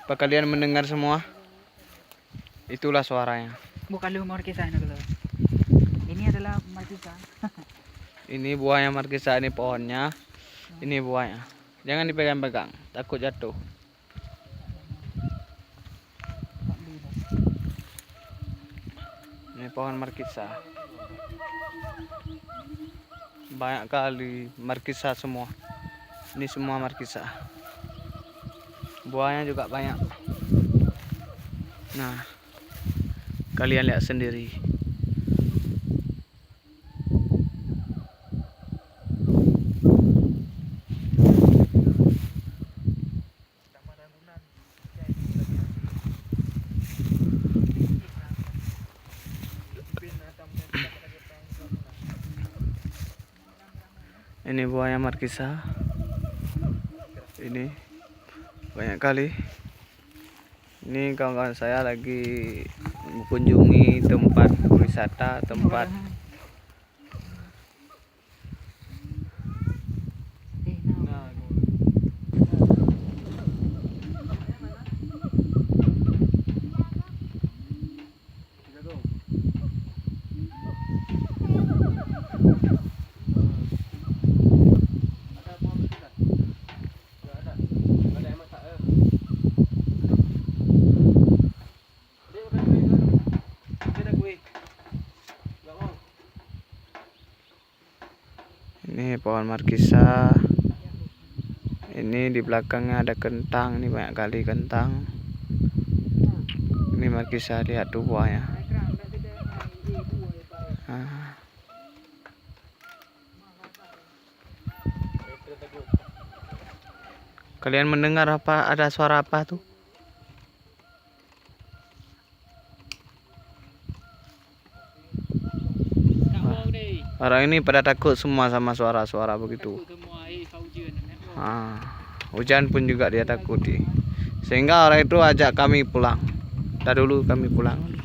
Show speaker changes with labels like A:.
A: Apa kalian mendengar semua? Itulah suaranya.
B: Bukan lu markisa ini kalau. Ini adalah markisa.
A: Ini buahnya markisa, ini pohonnya. Ini buahnya. Jangan dipegang-pegang, takut jatuh. Ini pohon markisa. Banyak kali markisa semua. Ini semua markisa. Buahnya juga banyak. Nah, kalian lihat sendiri. Ini buahnya markisa. Ini banyak kali. Ini kawan-kawan saya lagi mengunjungi tempat wisata, tempat ini pohon markisa. Ini di belakangnya ada kentang, ini banyak kali kentang. Ini markisa, lihat tuh buahnya. Nah. Kalian mendengar apa? Ada suara apa tuh? Orang ini pada takut semua sama suara-suara begitu. Hujan pun juga dia takuti. Sehingga orang itu ajak kami pulang. Dah dulu kami pulang.